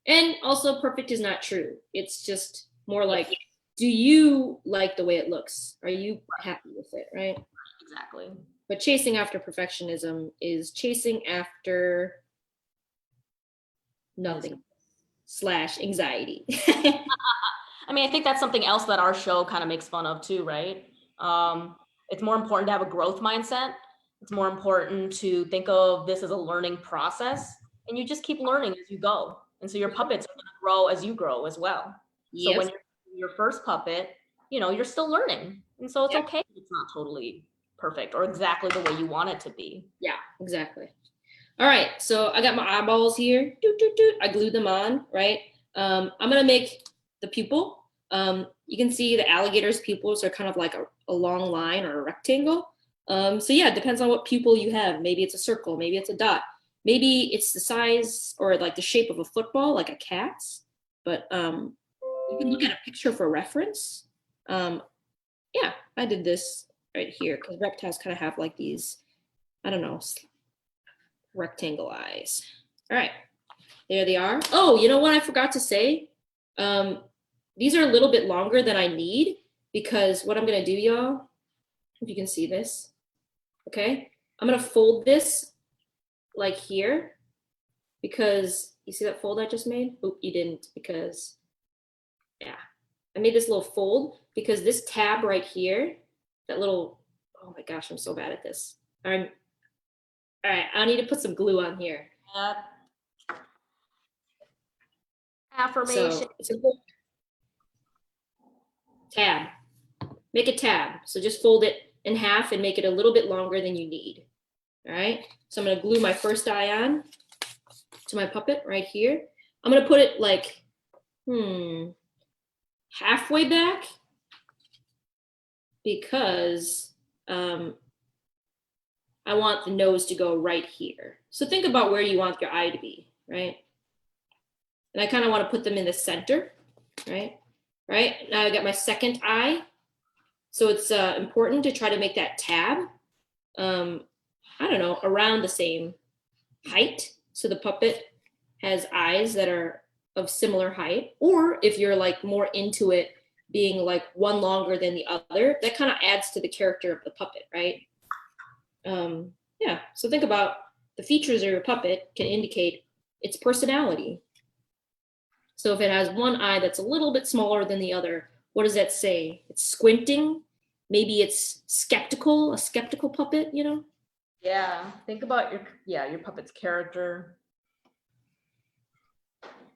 And also, perfect is not true. It's just more like, do you like the way it looks? Are you happy with it, right? Exactly. But chasing after perfectionism is chasing after nothing / anxiety. I mean, I think that's something else that our show kind of makes fun of too, right? It's more important to have a growth mindset. It's more important to think of this as a learning process, and you just keep learning as you go. And so your puppets are going to grow as you grow as well. Yes. So when you're your first puppet, you know, you're still learning. And so it's okay if it's not totally perfect or exactly the way you want it to be. Yeah, exactly. All right, so I got my eyeballs here. I glued them on, right? I'm gonna make the pupil. You can see the alligator's pupils are kind of like a long line or a rectangle. So yeah, it depends on what pupil you have. Maybe it's a circle, maybe it's a dot. Maybe it's the size or like the shape of a football, like a cat's. But you can look at a picture for reference. Yeah, I did this right here because reptiles kind of have like these, I don't know, rectangle eyes. All right, there they are. Oh, you know what I forgot to say? These are a little bit longer than I need because what I'm gonna do, y'all, if you can see this, okay? I'm gonna fold this like here because you see that fold I just made? Oop, you didn't because, yeah. I made this little fold because this tab right here, that little, oh my gosh, I'm so bad at this. All right, I need to put some glue on here. Affirmation. So it's a little tab. Make a tab. So just fold it in half and make it a little bit longer than you need. All right, so I'm gonna glue my first eye on to my puppet right here. I'm gonna put it like, halfway back because I want the nose to go right here. So think about where you want your eye to be, right? And I kind of want to put them in the center, right? Right, now I got my second eye. So it's important to try to make that tab, I don't know, around the same height. So the puppet has eyes that are of similar height. Or if you're like more into it being like one longer than the other, that kind of adds to the character of the puppet, right? Yeah, so think about the features of your puppet can indicate its personality. So if it has one eye that's a little bit smaller than the other, what does that say? It's squinting. Maybe it's skeptical, a skeptical puppet, you know? Yeah, think about your puppet's character.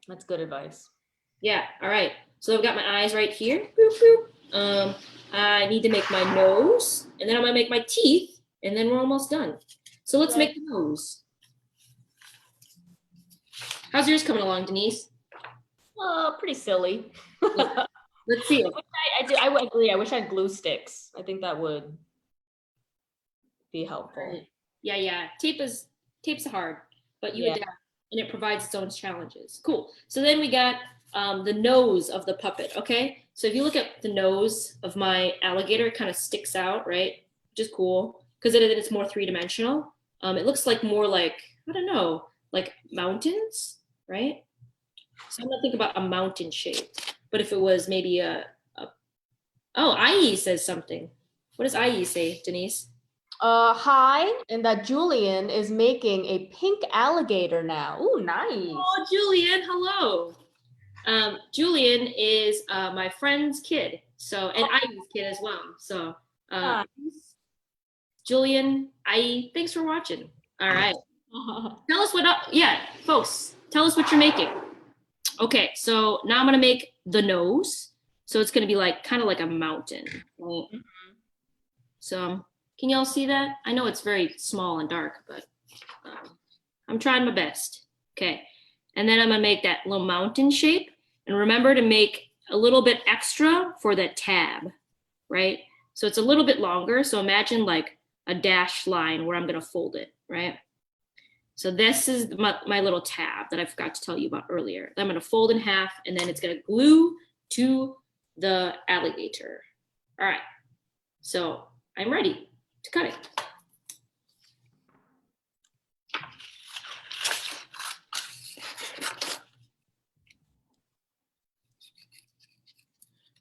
That's good advice. Yeah, all right. So I've got my eyes right here. Boop, boop. I need to make my nose, and then I'm gonna make my teeth, and then we're almost done. So let's make the nose. How's yours coming along, Denise? Pretty silly. Let's see it. I would agree. I wish I had glue sticks. I think that would be helpful. Yeah. Tape's hard, but you adapt, and it provides its own challenges. Cool. So then we got the nose of the puppet. Okay. So if you look at the nose of my alligator, it kind of sticks out, right? Which is cool because it's more three-dimensional. It looks like more like, I don't know, like mountains, right? So I'm gonna think about a mountain shape. But if it was maybe oh, IE says something. What does IE say, Denise? Hi, and that Julian is making a pink alligator now. Ooh, nice. Oh, Julian, hello. Julian is my friend's kid, so and IE's kid as well. So Julian, IE, thanks for watching. All right. Tell us folks, tell us what you're making. Okay, so now I'm gonna make the nose. So it's gonna be like kind of like a mountain. Right? So can y'all see that? I know it's very small and dark, but I'm trying my best. Okay, and then I'm gonna make that little mountain shape. And remember to make a little bit extra for that tab, right? So it's a little bit longer. So imagine like a dashed line where I'm gonna fold it, right? So this is my little tab that I forgot to tell you about earlier. I'm gonna fold in half and then it's gonna glue to the alligator. All right, so I'm ready to cut it.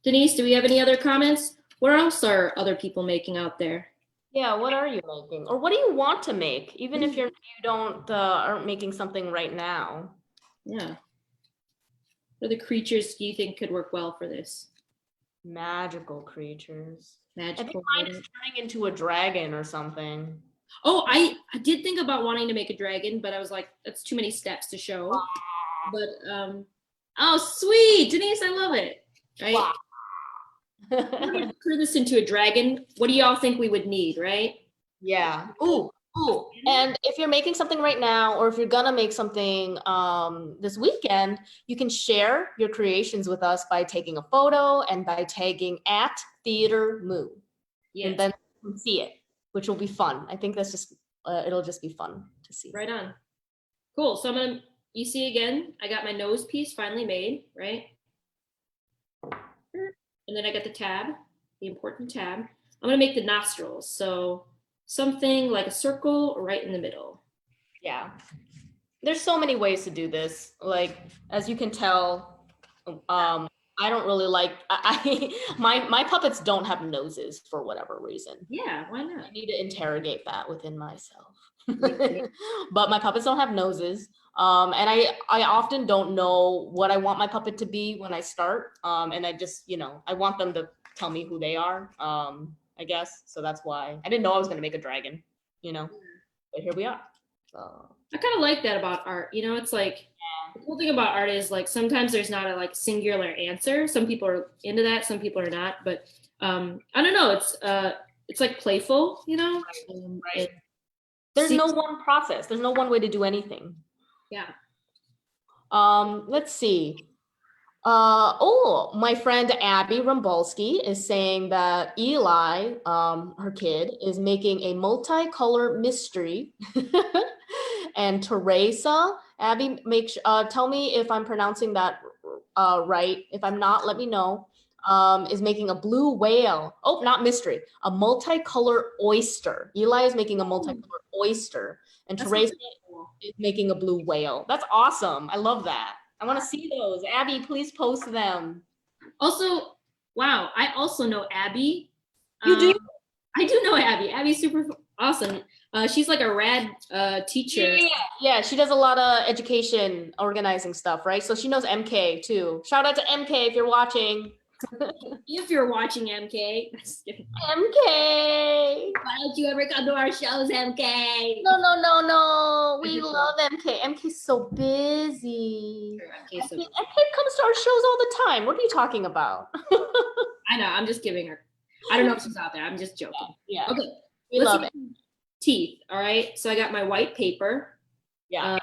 Denise, do we have any other comments? What else are other people making out there? Yeah, what are you making? Or what do you want to make? Even if you aren't making something right now. Yeah. What other creatures do you think could work well for this? Magical creatures. Magical. I think mine is turning into a dragon or something. Oh, I did think about wanting to make a dragon, but I was like, that's too many steps to show. But oh, sweet, Denise, I love it. Right? Wow. Turn this into a dragon. What do y'all think we would need, right? Yeah. Ooh. And if you're making something right now, or if you're gonna make something this weekend, you can share your creations with us by taking a photo and by tagging @TheaterMoo. Yes. And then you can see it, which will be fun. I think that's just it'll just be fun to see. Right on. Cool. So you see again, I got my nose piece finally made, right? And then I got the tab, the important tab. I'm gonna make the nostrils. So something like a circle right in the middle. Yeah. There's so many ways to do this. Like, as you can tell, I don't really like, my puppets don't have noses for whatever reason. Yeah, why not? I need to interrogate that within myself. But my puppets don't have noses. And I often don't know what I want my puppet to be when I start. And I just, I want them to tell me who they are, I guess. So that's why I didn't know I was going to make a dragon, but here we are. So. I kind of like that about art. It's like, the cool thing about art is like, sometimes there's not a like singular answer. Some people are into that, some people are not, but I don't know. it's like playful, you know? Right. and There's see- no one process. There's no one way to do anything. Yeah. Let's see. My friend Abby Rumbolsky is saying that Eli, her kid, is making a multicolor mystery. And Teresa, Abby, tell me if I'm pronouncing that right. If I'm not, let me know. Is making a blue whale. Oh, not mystery. A multicolor oyster. Eli is making a multicolor oyster, and That's Teresa really cool. is making a blue whale. That's awesome. I love that. I want to see those. Abby, please post them. Also, wow, I also know Abby. You do? I do know Abby. Abby's super awesome. She's like a rad teacher. Yeah, she does a lot of education organizing stuff, right? So she knows MK too. Shout out to MK if you're watching. If you're watching MK, just kidding. MK. Why don't you ever come to our shows, MK? No. We love MK. MK's so busy. MK, so MK comes to our shows all the time. What are you talking about? I know. I'm just giving her. I don't know if she's out there. I'm just joking. Yeah. Okay. We love it. Teeth. All right. So I got my white paper. Yeah.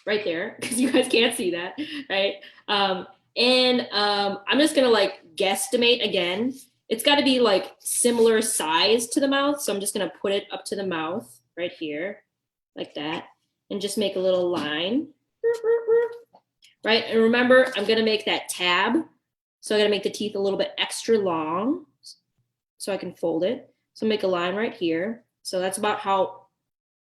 Right there, because you guys can't see that, right? I'm just gonna like guesstimate again. It's got to be like similar size to the mouth, so I'm just gonna put it up to the mouth right here, like that, and just make a little line, right? And remember, I'm gonna make that tab, so I gotta make the teeth a little bit extra long, so I can fold it. So make a line right here. So that's about how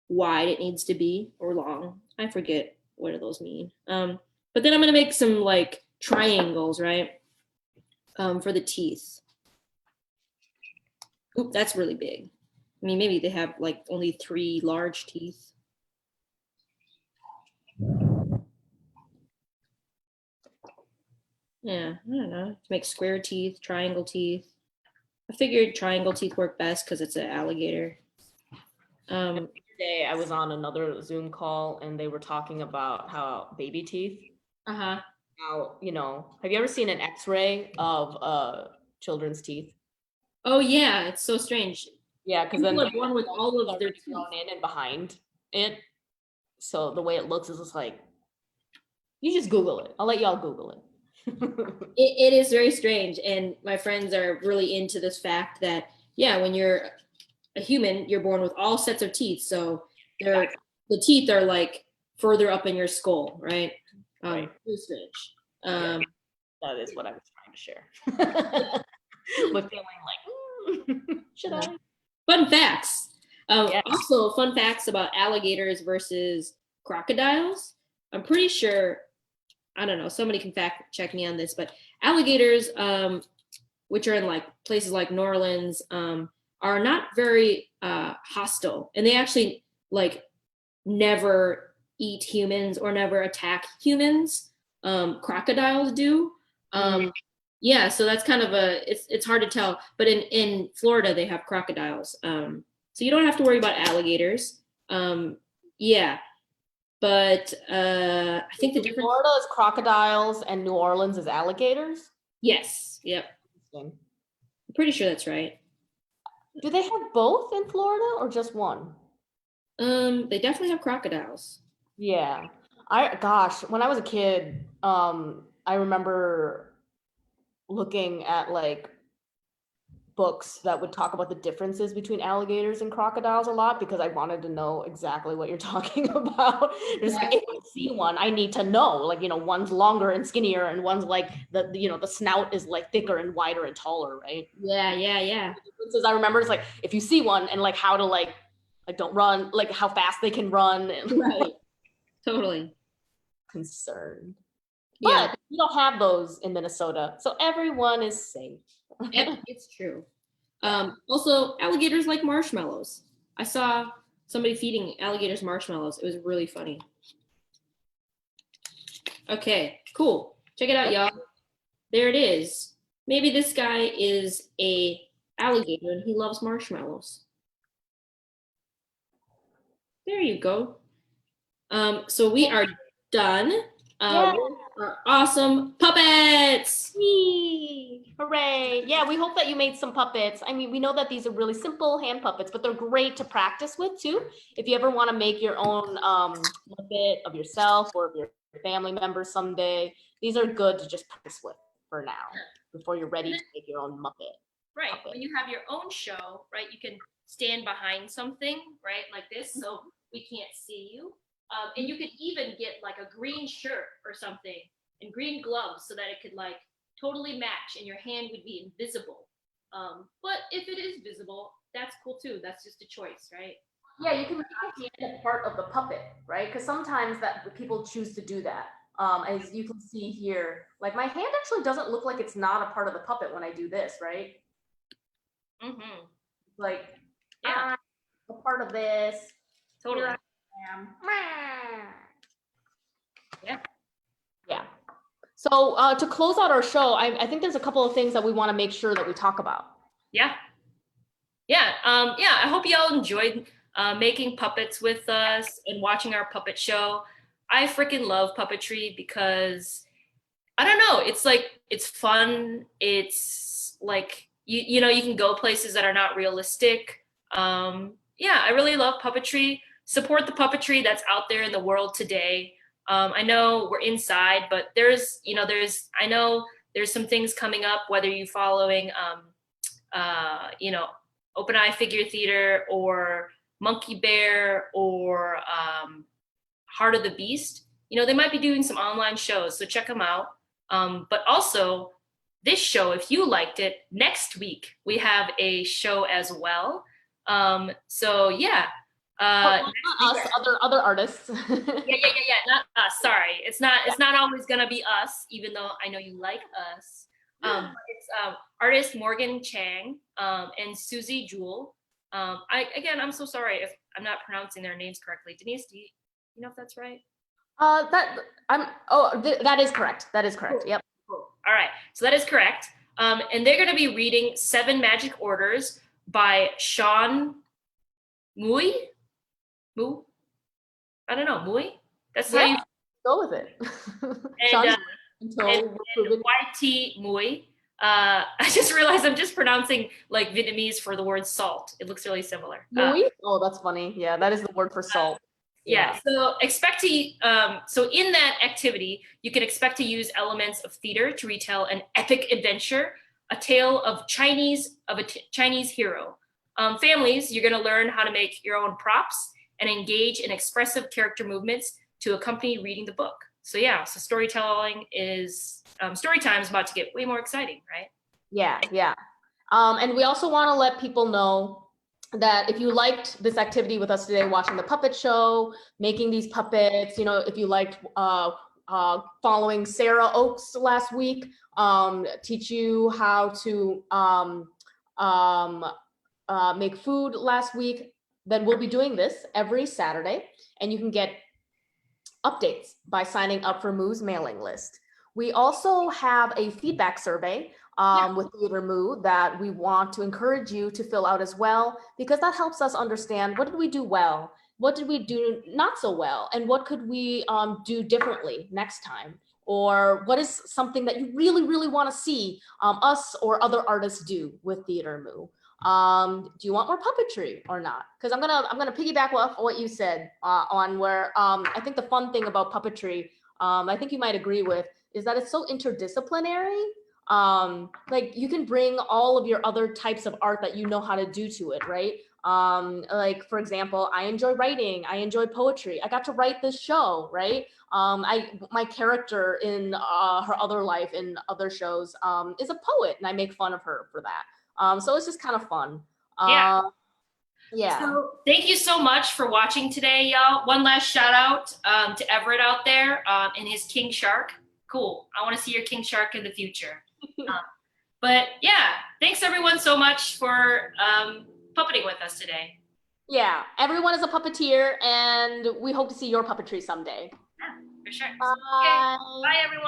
wide it needs to be, or long. I forget what do those mean. But then I'm gonna make some like triangles, right? For the teeth. Oop, that's really big. I mean, maybe they have like only 3 large teeth. Yeah, I don't know. To make square teeth, triangle teeth. I figured triangle teeth work best because it's an alligator. Today I was on another Zoom call and they were talking about how baby teeth. Uh-huh. How, have you ever seen an X-ray of children's teeth? Oh yeah, it's so strange. Yeah, because then People are born with all of their teeth thrown in and behind it. So the way it looks is just like, you just Google it. I'll let y'all Google it. It is very strange, and my friends are really into this fact that when you're a human, you're born with all sets of teeth, so the teeth are like further up in your skull, right? Right. Very strange. That is what I was trying to share. But feeling like, should I? Fun facts. Yes. Also, fun facts about alligators versus crocodiles. I'm pretty sure, I don't know, somebody can fact check me on this, but alligators, which are in like places like New Orleans, are not very hostile, and they actually like never eat humans or never attack humans. Crocodiles do. Yeah, so that's kind of it's hard to tell, but in Florida they have crocodiles, so you don't have to worry about alligators. Yeah, but I think the difference. Florida is crocodiles and New Orleans is alligators. Yes, yep, I'm pretty sure that's right. Do they have both in Florida or just one? They definitely have crocodiles. Yeah, when I was a kid, I remember looking at like books that would talk about the differences between alligators and crocodiles a lot because I wanted to know exactly what you're talking about. It's like, if I see one, I need to know, like, one's longer and skinnier and one's like the snout is like thicker and wider and taller, right? Yeah. The differences I remember is like, if you see one and like how to like don't run, like how fast they can run. And Right. Totally. Concerned. Yeah. But we don't have those in Minnesota, so everyone is safe. Yep, it's true. Also, alligators like marshmallows. I saw somebody feeding alligators marshmallows. It was really funny. Okay, cool. Check it out, y'all. There it is. Maybe this guy is a alligator and he loves marshmallows. There you go. So we are done. Yeah. our awesome puppets. Yee! Hooray! Yeah, we hope that you made some puppets. I mean, we know that these are really simple hand puppets, but they're great to practice with too. If you ever want to make your own puppet of yourself or of your family members someday, these are good to just practice with for now before you're ready to make your own Muppet. Right. Puppet. When you have your own show, right, you can stand behind something, right, like this, so we can't see you. And you could even get like a green shirt or something and green gloves so that it could like totally match and your hand would be invisible. But if it is visible, that's cool too. That's just a choice, right? Yeah, you can make your hand a part of the puppet, right? Because sometimes that people choose to do that. As you can see here, like my hand actually doesn't look like it's not a part of the puppet when I do this, right? Mm-hmm. Like, Yeah, I'm a part of this. totally. Here I am. Yeah. Yeah. So to close out our show, I think there's a couple of things that we want to make sure that we talk about. Yeah. Yeah. I hope y'all enjoyed making puppets with us and watching our puppet show. I freaking love puppetry because I don't know, it's like it's fun. It's like you know, you can go places that are not realistic. Yeah, I really love puppetry. Support the puppetry that's out there in the world today. I know we're inside, but I know there's some things coming up, whether you following you know, Open Eye Figure Theater or Monkey Bear or Heart of the Beast. You know, they might be doing some online shows, so check them out. But also, this show, if you liked it, next week we have a show as well. So yeah. Not us, other artists. Yeah. Not us. Sorry, it's not always gonna be us, even though I know you like us. It's artist Morgan Chang and Susie Jewell. I'm so sorry if I'm not pronouncing their names correctly. Denise, do you know if that's right? That is correct. That is correct. Cool. Yep. Cool. All right, so that is correct. And they're going to be reading 7 Magic Orders by Sean Mui. Mu? I don't know. Mui? That's how you go with it. and YT Mui. I just realized I'm just pronouncing like Vietnamese for the word salt. It looks really similar. Mui? Oh, that's funny. Yeah, that is the word for salt. Yeah. So expect to so in that activity, you can expect to use elements of theater to retell an epic adventure, a tale of a Chinese hero. Families, you're going to learn how to make your own props and engage in expressive character movements to accompany reading the book. So yeah, so storytelling is story time is about to get way more exciting, right? Yeah. And we also want to let people know that if you liked this activity with us today, watching the puppet show, making these puppets, you know, if you liked following Sarah Oakes last week, teach you how to make food last week, then we'll be doing this every Saturday, and you can get updates by signing up for Moo's mailing list. We also have a feedback survey with Theater Moo that we want to encourage you to fill out as well, because that helps us understand what did we do well, what did we do not so well, and what could we do differently next time, or what is something that you really, really want to see us or other artists do with Theater Moo. Do you want more puppetry or not? Because I'm gonna piggyback off what you said on where I think the fun thing about puppetry, I think you might agree with, is that it's so interdisciplinary. Like you can bring all of your other types of art that you know how to do to it, right? Like for example, I enjoy writing, I enjoy poetry. I got to write this show, right? My character in her other life in other shows is a poet, and I make fun of her for that. So it's just kind of fun. Yeah. So thank you so much for watching today, y'all. One last shout out to Everett out there and his king shark. Cool. I want to see your king shark in the future. But yeah, thanks everyone so much for puppeting with us today. Yeah, everyone is a puppeteer, and we hope to see your puppetry someday. Yeah, for sure. Bye. Okay. Bye, everyone.